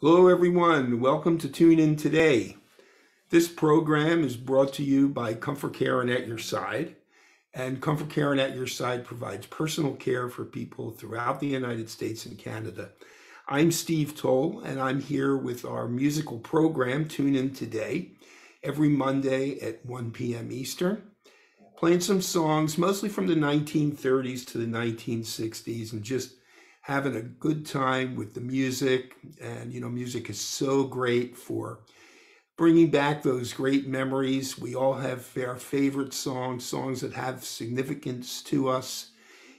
Hello, everyone. Welcome to Tune In Today. This program is brought to you by Comfort Care and At Your Side. And Comfort Care and At Your Side provides personal care for people throughout the United States and Canada. I'm Steve Toll, and I'm here with our musical program, Tune In Today, every Monday at 1 p.m. Eastern, playing some songs, mostly from the 1930s to the 1960s, and just having a good time with the music. And music is so great for bringing back those great memories. We all have our favorite songs that have significance to us,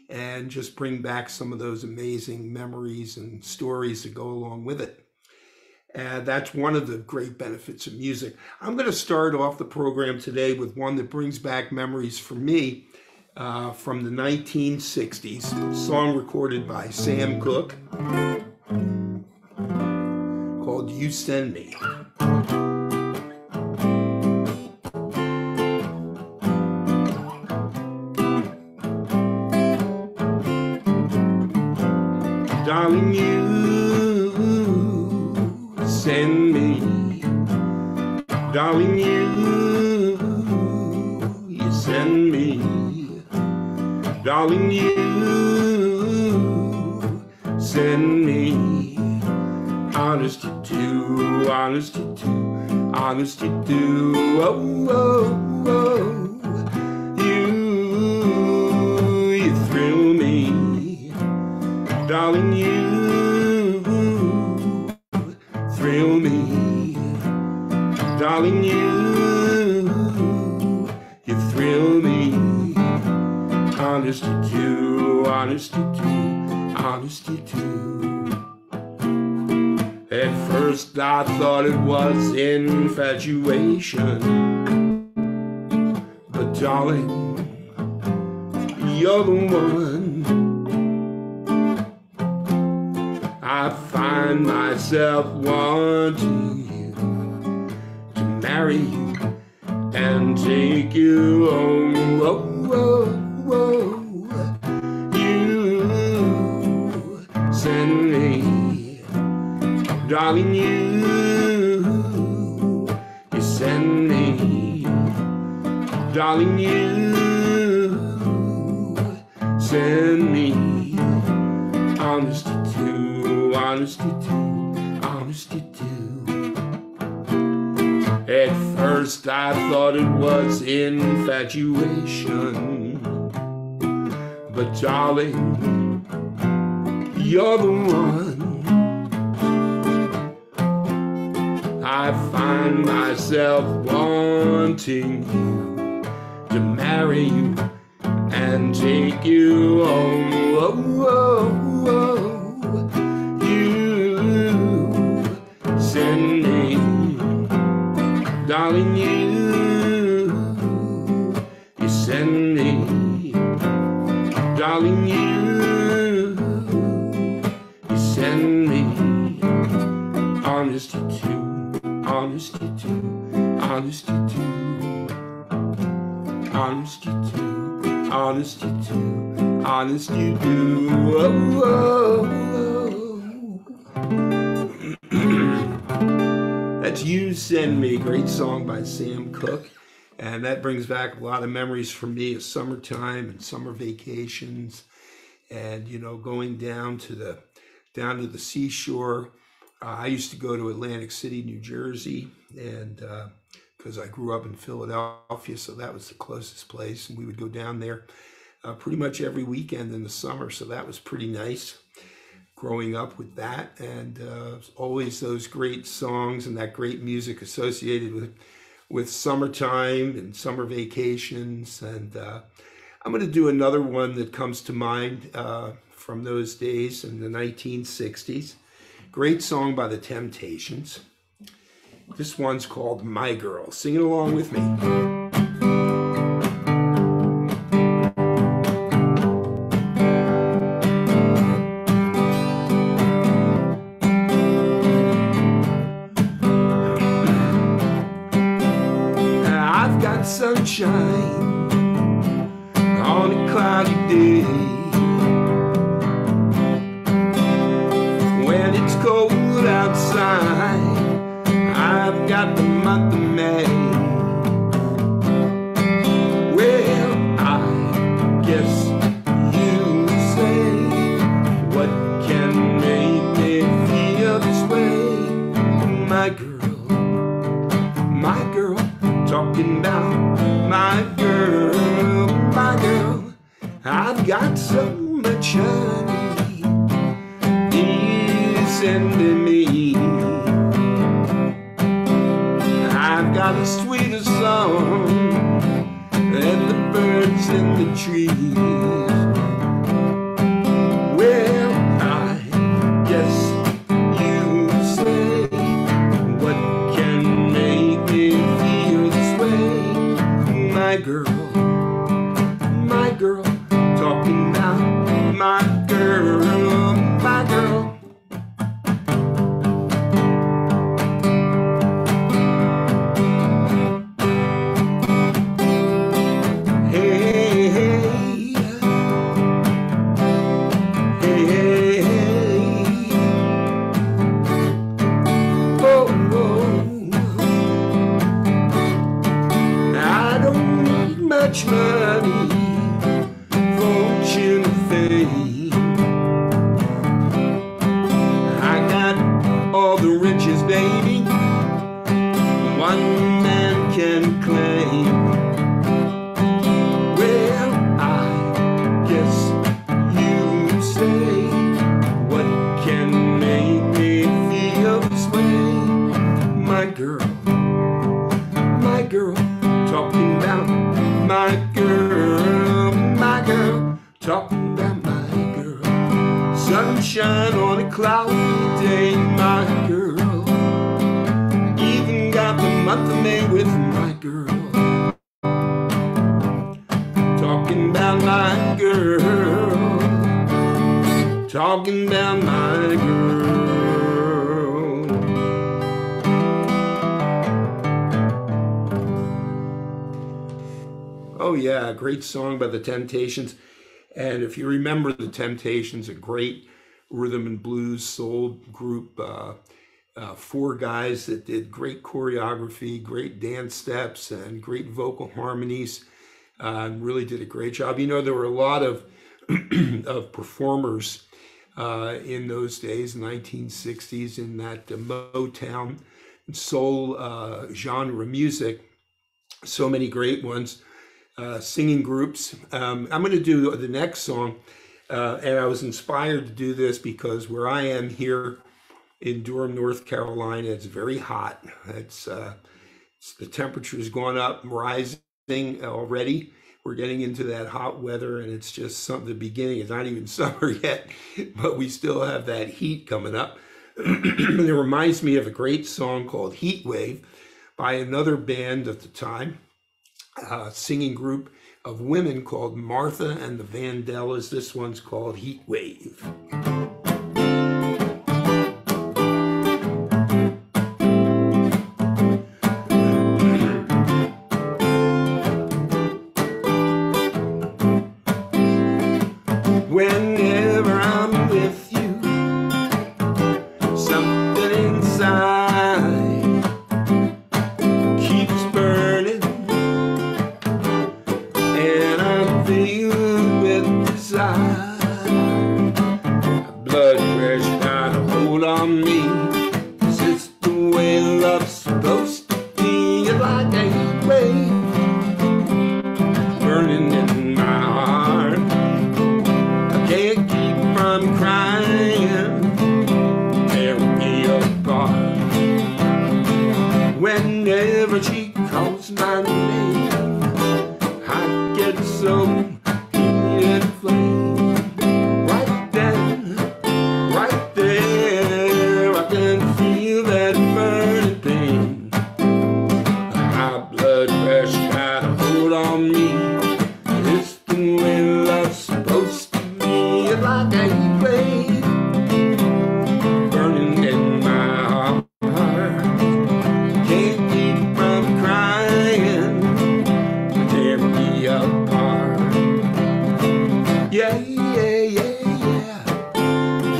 and just bring back some of those amazing memories and stories that go along with it. And that's one of the great benefits of music. I'm going to start off the program today with one that brings back memories for me. From the 1960s, a song recorded by Sam Cooke called You Send Me. Darling, you send me. Darling, you send me. Darling, you send me. Honest you do, honest you do, honest you do. Oh, oh, oh. You thrill me. Darling, you thrill me. Darling, you thrill me. Honest you do, honest you do, honest you do. At first I thought it was infatuation, but darling, you're the one. I find myself wanting you, to marry you and take you home. Oh, oh. Whoa, you send me. Darling, you send me. Darling, you send me. Honest you do, honest you do, honest you do. At first I thought it was infatuation, but darling, you're the one. I find myself wanting you, to marry you and take you home. Oh, oh, oh. You send me. Darling, you send me. Darling, you send me. Honest you do, honest you do, honest you do. Honest you do, honest you do, honest you do. Oh, oh, oh. That's You Send Me, great song by Sam Cooke. And that brings back a lot of memories for me of summertime and summer vacations, and going down to the seashore. I used to go to Atlantic City, New Jersey, and because I grew up in Philadelphia, so that was the closest place, and we would go down there pretty much every weekend in the summer. So that was pretty nice, growing up with that, and always those great songs and that great music associated with summertime and summer vacations. And I'm going to do another one that comes to mind from those days in the 1960s. Great song by the Temptations. This one's called My Girl. Sing it along with me. I've got sunshine on a cloudy day. When it's cold cold outside. I've got the month of May. Well, I guess you say, what can make me feel this way? My girl, talking about my girl. I've got so much honey he's sending me. I've got a sweeter song than the birds in the trees. Well, I guess you say, what can make me feel this way? My girl, talking about my girl. Much money, fortune, fame. I got all the riches, baby, one man can claim. Well, I guess you say, what can make me feel this way? My girl, talking about my girl, talking about my girl. Sunshine on a cloudy day, my girl. Even got the month of May with my girl. Talking about my girl, talking about my girl. Oh yeah, a great song by the Temptations. And if you remember, the Temptations, a great rhythm and blues soul group, 4 guys that did great choreography, great dance steps, and great vocal harmonies, and really did a great job. You know, there were a lot of of performers in those days, 1960s, in that Motown soul genre music. So many great ones. Singing groups. I'm going to do the next song, and I was inspired to do this because where I am here in Durham, North Carolina, it's very hot. It's the temperature's gone up, rising already. We're getting into that hot weather, and it's just the beginning. It's not even summer yet, but we still have that heat coming up. It reminds me of a great song called Heat Wave by another band at the time. Singing group of women called Martha and the Vandellas. This one's called Heat Wave. Whenever I'm with you, something inside keeps burning. Blood pressure got a hold on me. Is this the way love's supposed to be? It's like a heat wave burning in my heart. I can't keep from crying, tearing me apart. Whenever she calls my name, I get so inflamed. Yeah, yeah, yeah,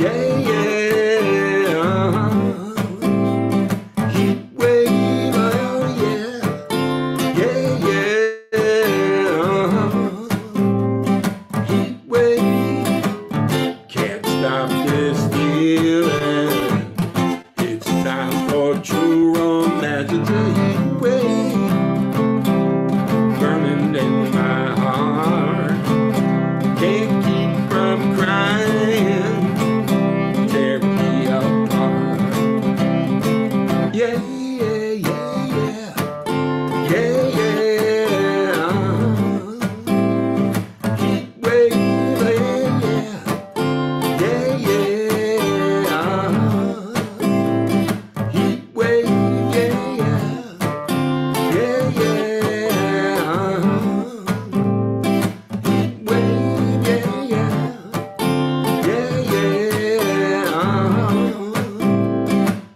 yeah, yeah, yeah. stop this feeling. It's time for true romance. It's a heat wave burning in my heart. Can't keep from crying. Tear me apart. Yeah, yeah, yeah, yeah. Yeah, yeah. Heat wave, yeah. Yeah, yeah. Heat wave, yeah, yeah. Yeah, yeah. Heat wave, yeah, yeah. Yeah, yeah.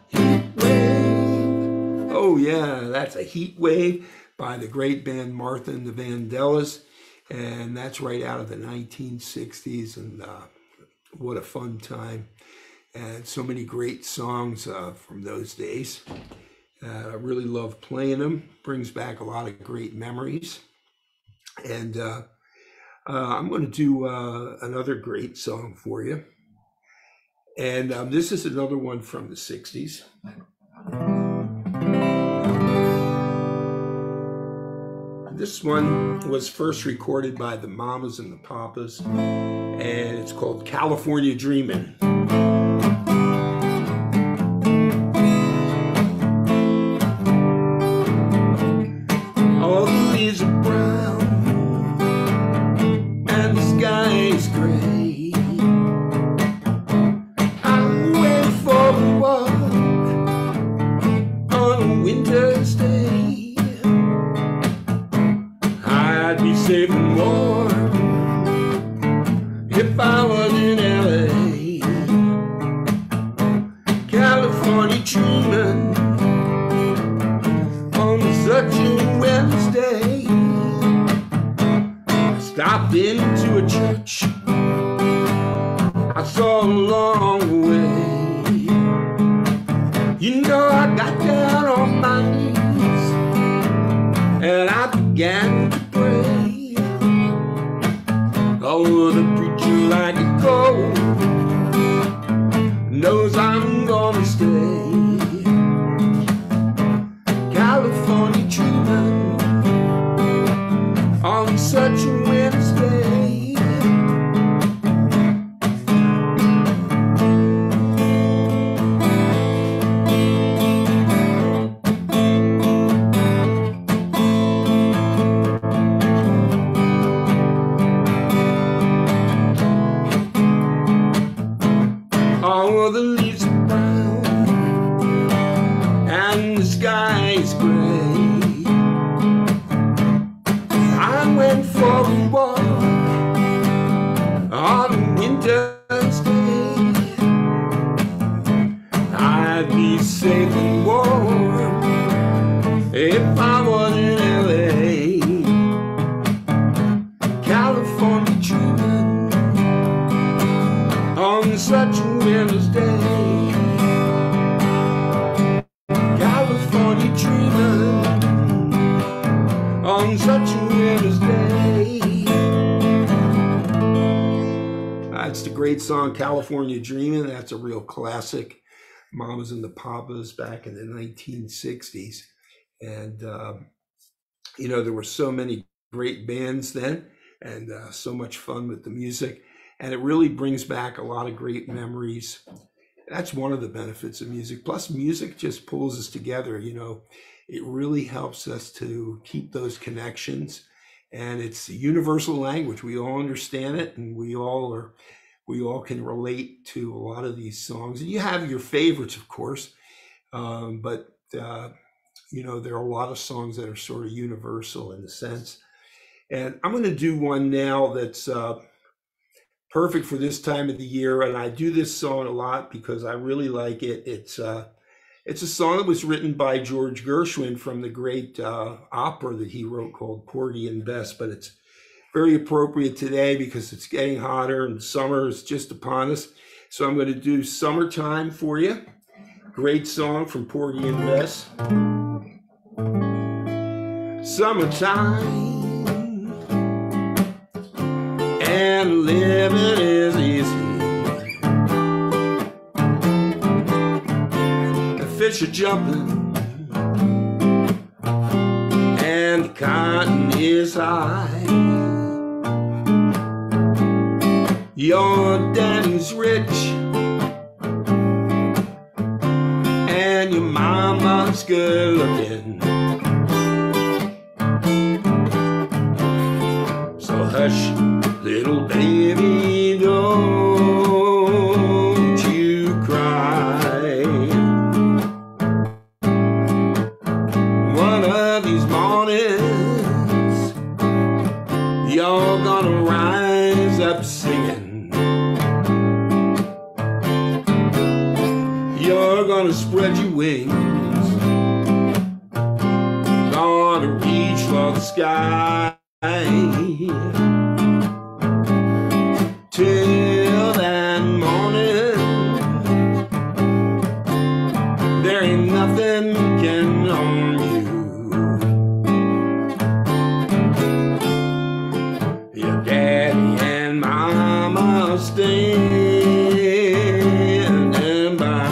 Heat wave. Oh, yeah, that's a Heat Wave by the great band Martha and the Vandellas. And that's right out of the 1960s. And what a fun time. And so many great songs from those days. I really love playing them. Brings back a lot of great memories. And I'm going to do another great song for you. And this is another one from the 60s. This one was first recorded by the Mamas and the Papas, and it's called California Dreamin'. All the leaves are brown and the sky is gray. I went for a walk on a winter's day. I'd be safe and warm if I was in LA. California dreaming on such a Wednesday. I stopped into a church I saw a long way. You know, I got down on my knees and I began to pray. Oh, the preacher like a cold knows I'm gonna stay. California dreaming on such a Wednesday. All the leaves are brown and the sky is gray. I went for a walk on a winter's day. I'd be safe and warm if I was in LA. California dreaming on such a Wednesday. California dreaming on such a Wednesday. That's the great song California Dreaming. That's a real classic. Mamas and the Papas back in the 1960s. And, you know, there were so many great bands then and so much fun with the music. And it really brings back a lot of great memories. That's one of the benefits of music. Plus, music just pulls us together. You know, it really helps us to keep those connections. And it's a universal language. We all understand it, and we all can relate to a lot of these songs. And you have your favorites, of course, but you know, there are a lot of songs that are sort of universal in a sense. And I'm going to do one now that's perfect for this time of the year, and I do this song a lot because I really like it. It's a song that was written by George Gershwin from the great opera that he wrote called Porgy and Bess, but it's very appropriate today because it's getting hotter and summer is just upon us. So I'm going to do Summertime for you. Great song from Porgy and Bess. Summertime and living is easy. fish are jumping, and the cotton is high. Your daddy's rich, and your mama's good looking. So hush, little baby, don't you cry. One of these mornings, you're gonna rise up singing. You're gonna spread your wings, gonna reach for the sky. Till that morning, there ain't nothing can harm you. Your daddy and mama standing by.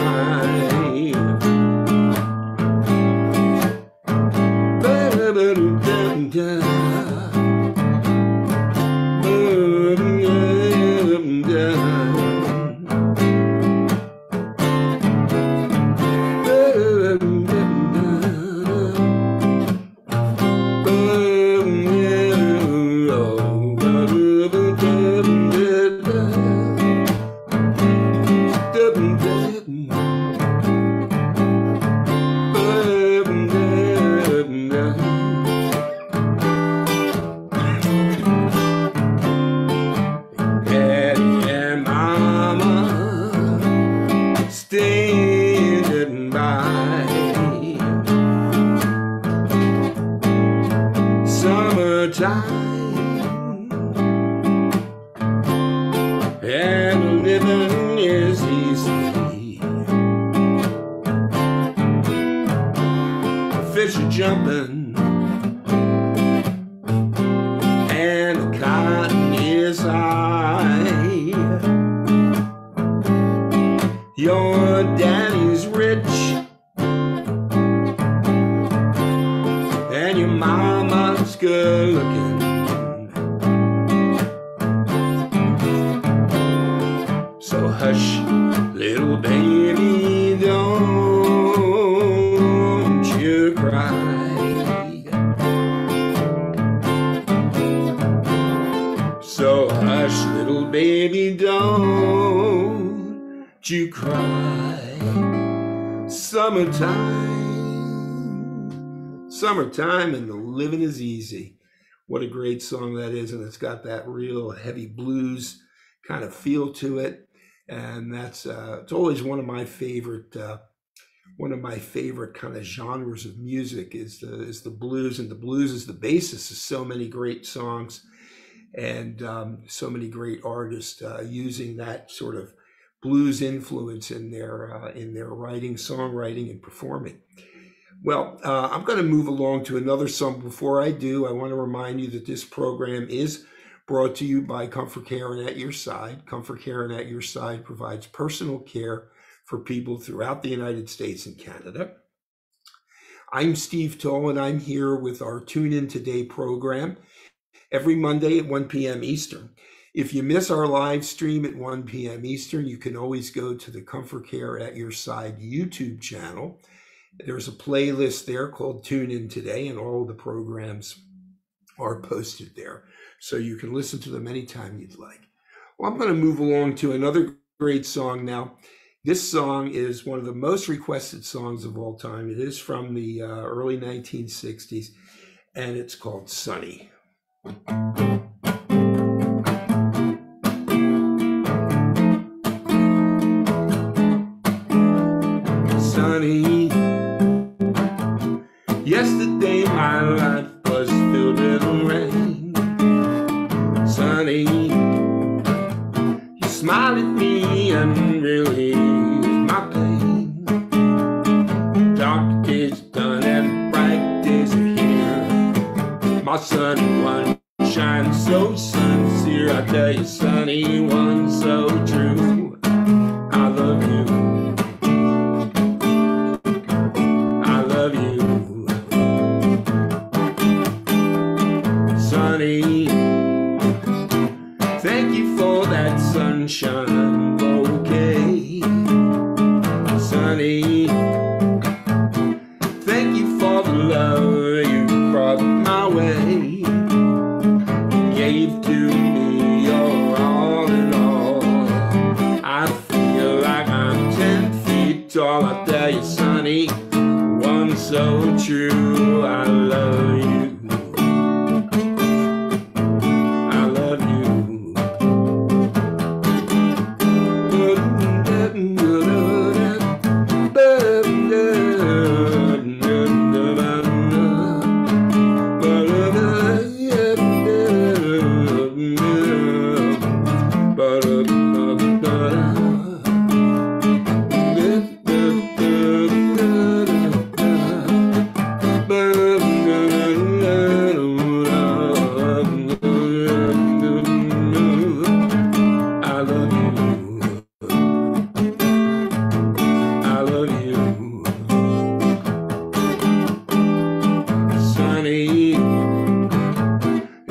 Standing by. Summertime, and living is easy. Fish are jumping, and the cotton is high. Your daddy's rich, and your mama's good looking. So hush, little baby, don't you cry. So hush, little baby, don't you cry. Summertime, and the living is easy. What a great song that is, and it's got that real heavy blues kind of feel to it, and that's it's always one of my favorite kind of genres of music is the blues, and the blues is the basis of so many great songs, and so many great artists using that sort of blues influence in their writing, songwriting, and performing. Well, I'm going to move along to another song. Before I do, I want to remind you that this program is brought to you by Comfort Care and At Your Side. Comfort Care and At Your Side provides personal care for people throughout the United States and Canada. I'm Steve Toll, and I'm here with our Tune In Today program every Monday at 1 p.m. Eastern. If you miss our live stream at 1 p.m. Eastern, you can always go to the Comfort Care At Your Side YouTube channel. There's a playlist there called Tune In Today, and all of the programs are posted there, so you can listen to them anytime you'd like. Well, I'm going to move along to another great song now. This song is one of the most requested songs of all time. It is from the early 1960s, and it's called Sunny. Sunny, yesterday my life was filled with rain. Sunny, you smiled at me and relieved my pain. Dark days done and bright days are here. My sunny one shines so sincere. I tell you, sunny one, so true. I love you. all I tell you, Sonny, one so true. I love you. I love you.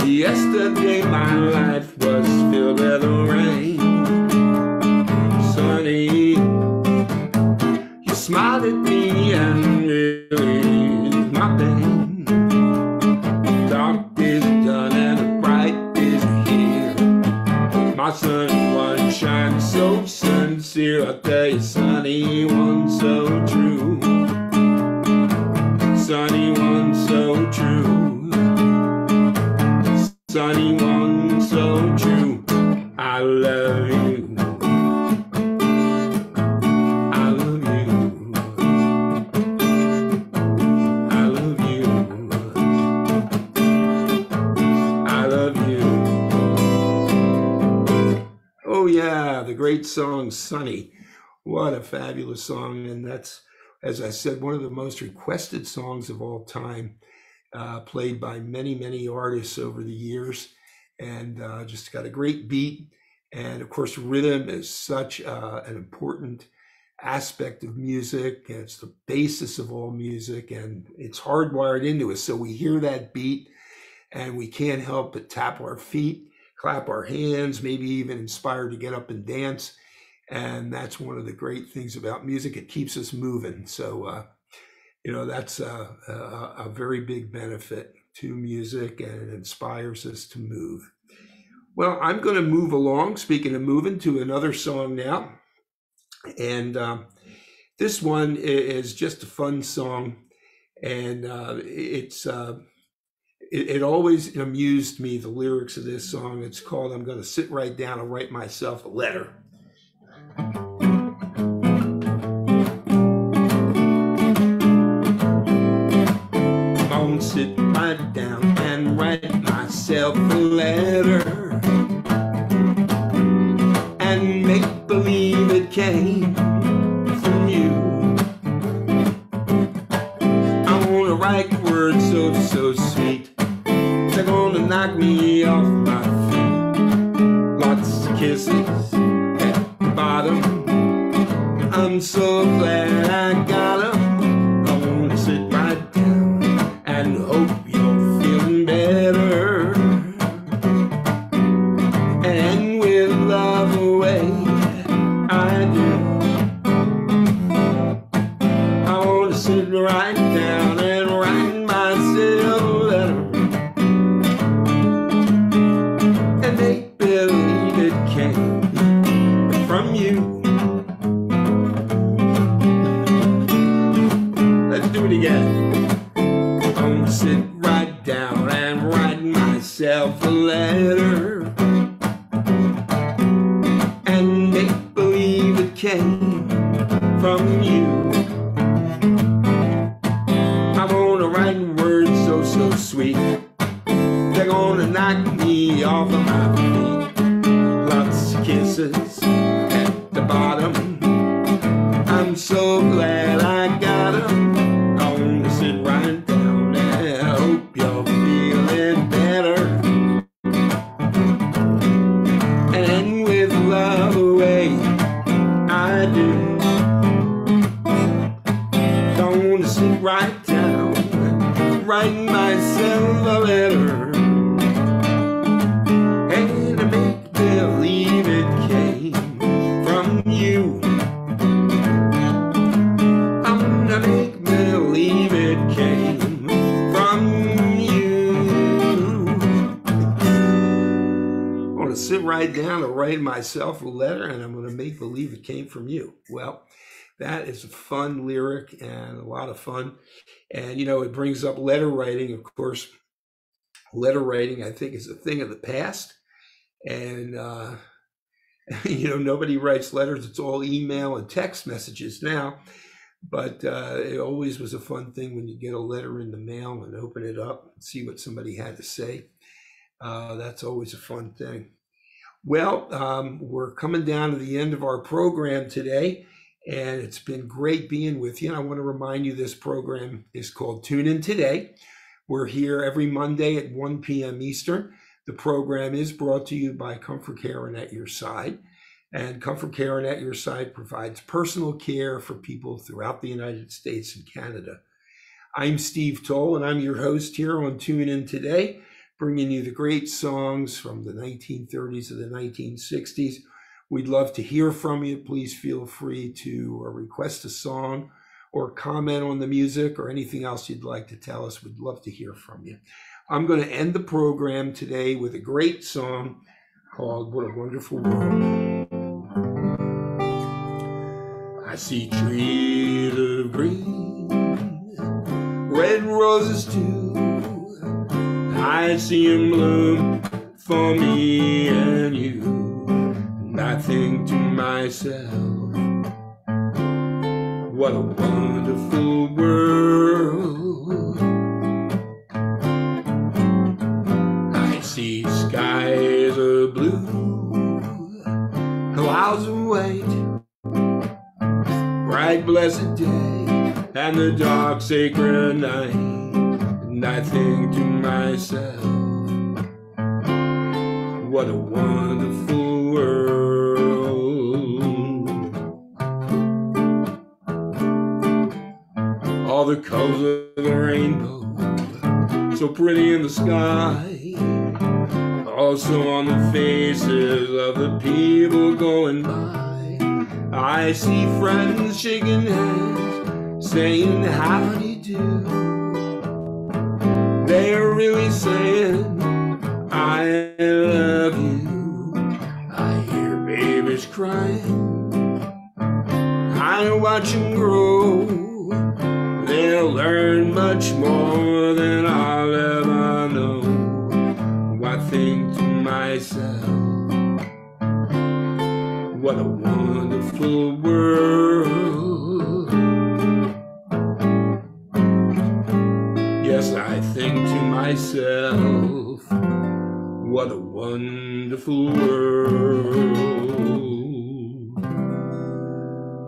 Yesterday my life was filled with rain. Sonny, you smiled at me and relieved my pain. Dark is done and the bright is here. My sun one shines so sincere. I tell you, Sonny, one so true. Sonny, one so true. Sonny, one so true. I love you. I love you. I love you. I love you. Oh yeah, the great song Sonny. What a fabulous song. And that's, as I said, one of the most requested songs of all time. Played by many, many artists over the years, and just got a great beat. And of course, rhythm is such an important aspect of music, and it's the basis of all music, and it's hardwired into us. So we hear that beat, and we can't help but tap our feet, clap our hands, maybe even inspired to get up and dance. And that's one of the great things about music. It keeps us moving. So, you know, that's a very big benefit to music, and it inspires us to move. Well, I'm going to move along, speaking of moving, to another song now. And this one is just a fun song. And it always amused me, the lyrics of this song. It's called I'm Going to Sit Right Down and Write Myself a Letter. Sit right down and write myself a letter and make believe it came from you. I want to write words so sweet, they're gonna knock me off my feet. Lots of kisses at the bottom, I'm so glad I got them. I want to sit right down and hope you're feeling better, and with love away, I do. I want to sit right down and write myself a letter and make believe it came from you. Let's do it again. Sit right down and write myself a letter and make believe it came from you. I wanna write words so sweet, they're gonna knock me off of my feet. Lots of kisses at the bottom, I'm so glad I got them. I wanna sit right down. Hope you're feeling better, and with love away, I do. Don't sit right down, write myself a letter, and make believe it came from you. I'm gonna make believe it came from you. I want to sit right down and write myself a letter, and I'm going to make believe it came from you. Well, That is a fun lyric and a lot of fun. And, it brings up letter writing. Of course, letter writing, I think, is a thing of the past. And, nobody writes letters. It's all email and text messages now. But it always was a fun thing when you get a letter in the mail and open it up and see what somebody had to say. That's always a fun thing. Well, we're coming down to the end of our program today, and it's been great being with you. And I want to remind you this program is called Tune In Today. We're here every Monday at 1 p.m. Eastern. The program is brought to you by Comfort Care and At Your Side. And Comfort Care and At Your Side provides personal care for people throughout the United States and Canada. I'm Steve Toll, and I'm your host here on Tune In Today, bringing you the great songs from the 1930s and the 1960s. We'd love to hear from you. Please feel free to request a song or comment on the music or anything else you'd like to tell us. We'd love to hear from you. I'm going to end the program today with a great song called What a Wonderful World. I see trees of green, red roses too. I see them bloom for me and you. And I think to myself, what a wonderful world. I see skies of blue, clouds of white, bright blessed day, and the dark sacred night. And I think to myself, what a wonderful world. All the colors of the rainbow, so pretty in the sky, also on the faces of the people going by. I see friends shaking hands, saying how do you do. They're really saying, I love you. I hear babies crying, I watch them grow. They'll learn much more than I'll ever know. I think to myself, what a wonderful world. Yes, I think to myself, what a wonderful world.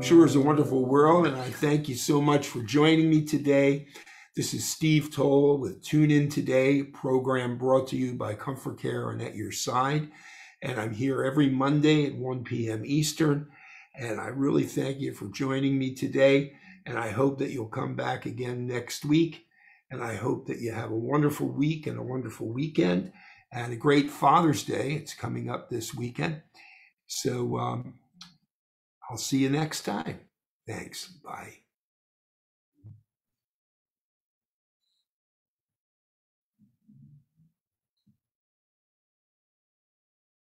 Sure is a wonderful world, and I thank you so much for joining me today. This is Steve Toll with Tune In Today, program brought to you by Comfort Care and At Your Side. And I'm here every Monday at 1 p.m. Eastern. And I really thank you for joining me today. And I hope that you'll come back again next week. And I hope that you have a wonderful week and a wonderful weekend and a great Father's Day. It's coming up this weekend. So I'll see you next time. Thanks. Bye.